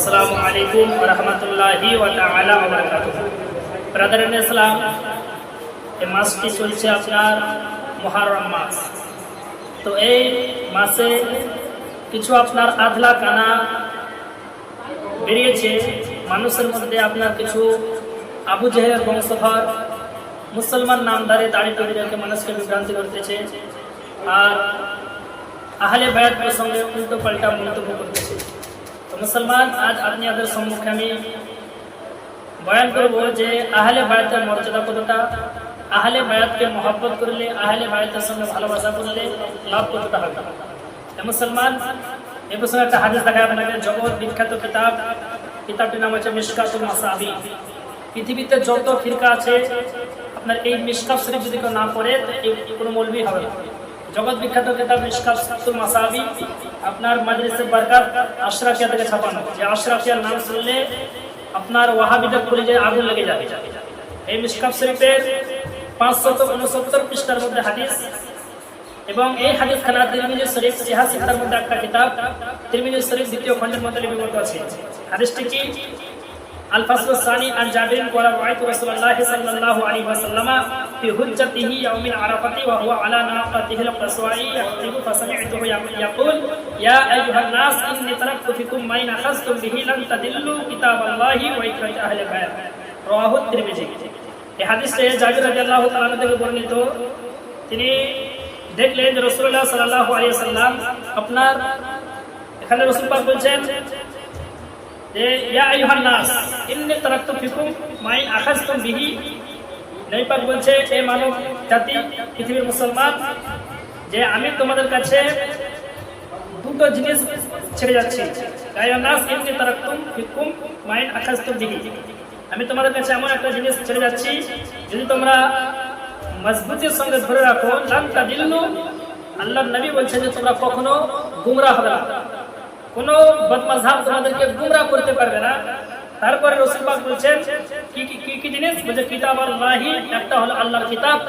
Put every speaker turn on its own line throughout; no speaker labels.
আসসালামু আলাইকুম ওয়া রাহমাতুল্লাহি ওয়া তাআলা ওয়া বারাকাতুহু। ব্রাদার ইসলাম, এই মাসটি চলছে আপনার মুহররম মাস। তো এই মাসে কিছু আপনার আধলা কানা বেরিয়েছে মানুষের মধ্যে। আপনার কিছু আবু জেহেলের বংশধর মুসলমান নামধারী দাড়ি টুপিদেরকে মানুষকে বিভ্রান্তি করতেছে আর আহলে বায়াত প্রসঙ্গে উল্টো পাল্টা মন্তব্য করতেছে। তো মুসলমান, আজ আপনাদের সম্মুখে আমি বয়ান করব যে আহলে বায়াতের মর্যাদা কতটা, আহলে বায়াতকে মহব্বত করলে, আহলে বায়াতের সঙ্গে ভালোবাসা করলে লাভ কতটা হবে। মুসলমান, এ প্রসঙ্গে একটা হাদিস দেখায় আপনাকে। জগৎ বিখ্যাত কিতাবটির নাম হচ্ছে মিশকাতুল মাসাবিহ। পৃথিবীতে যত ফিরকা আছে আপনার এই মিশকাত শরীফ যদি কেউ না পড়ে তো কোনো মৌলবি হবে না। জগৎ বিখ্যাত কিতাব মিশকাতুল মাসাবিহ আপনার মাজলিসে বরকত আশরাফিয়া থেকে ছাপানো। যে আশরাফিয়ার নাম শুনলে আপনার ওয়াহাবিদের কলিজায় আগুন লেগে যাবে। এই মিশকাত শরীফের 569 পৃষ্ঠার মধ্যে হাদিস, এবং এই হাদিস খানা তিরমিজি শরীফ 86টার মধ্যে একটা কিতাব তিরমিজি শরীফ দ্বিতীয় খণ্ডের মধ্যে লিপিবদ্ধ আছে। হাদিসটি কি? আল ফাসলু সানি আন জাবির ওয়া রাআইতু রাসূলুল্লাহ সাল্লাল্লাহু আলাইহি ওয়াসাল্লাম ফি হুজ্জাতিহি ইয়াউমিল আরাফাতি ওয়া হুয়া আলা নাকাতিহি আল-qaswa'i ইয়াহতিবু ফাসামি'তুহু ইয়াকুল ইয়া আইয়ুহান নাস ইন্নী তারাকতু ফিকুম মা ইন আখাযতুম বিহি লান তাদিল্লু কিতাবাল্লাহি ওয়া ইকরাত আহলি বায়াত। রাওয়াহু তিরমিজি। এই হাদিসে জাবির রাদিয়াল্লাহু তাআলা থেকে বর্ণিত, তিনি দেখলেন যে রাসূলুল্লাহ সাল্লাল্লাহু আলাইহি ওয়াসাল্লাম আপনার এখানে রাসূল পাক বলছেন যে ইয়া আইয়ুহান নাস ইন্নী তারাকতু ফিকুম মা ইন আখাযতুম বিহি। নবী পাক বলছে, হে মানব জাতি, পৃথিবীর মুসলমান, যে আমি তোমাদের কাছে দুটো জিনিস ছেড়ে যাচ্ছি। ইয়া আইয়ুহান নাস ইন্নী তারাকতু ফিকুম মা ইন আখাযতুম বিহি। আমি তোমাদের কাছে এমন একটা জিনিস ছেড়ে যাচ্ছি, যদি তোমরা মজবুতির সঙ্গে ধরে রাখো, লান তাদিল্লু। আল্লাহর নবী বলছেন যে তোমরা কখনো গুমরাহ হবে না, কোনো বদমাযহাব তোমাদেরকে গুমরাহ করতে পারবে না। তারপরে রাসূল পাক বলছেন কি কি কি জিনিস? বলে কিতাবাল্লাহি, একটা হলো আল্লাহর কিতাব,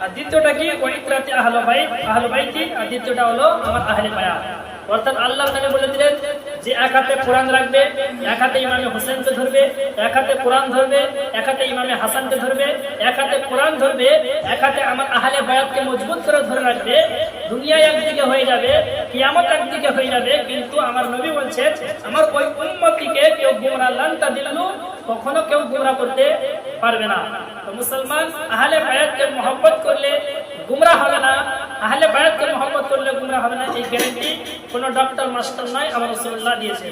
আর দ্বিতীয়টা কি? ওয়া ইকরাতি আহলে বাইতি, আর দ্বিতীয়টা হলো আমার আহলে বায়াত। অর্থাৎ আল্লাহর নবী বলে দিলেন যে এক হাতে কোরআন রাখবে, এক হাতে ইমামে হোসেনকে ধরবে, এক হাতে কোরআন ধরবে, এক হাতে ইমামে হাসানকে ধরবে, এক হাতে কোরআন ধরবে, এক হাতে আমার আহলে বায়াতকে মজবুত করে ধরে রাখবে। দুনিয়া একদিকে হয়ে যাবে, কিয়ামত একদিকে হয়ে যাবে, কিন্তু আমার নবী বলছেন আমার ওই উম্মতিকে কেউ গুমরাহ লান তাদিল্লু, কখনো কেউ গুমরাহ করতে পারবে না। তো মুসলমান, আহলে বায়াতকে মহব্বত করলে গুমরাহ হবে না, আহলে বায়াতকে মহব্বত করলে গুমরাহ হবে না, এই গ্যারান্টি কোনো ডক্টর মাস্টার নয়, আমার রাসূলুল্লাহ দিয়েছে।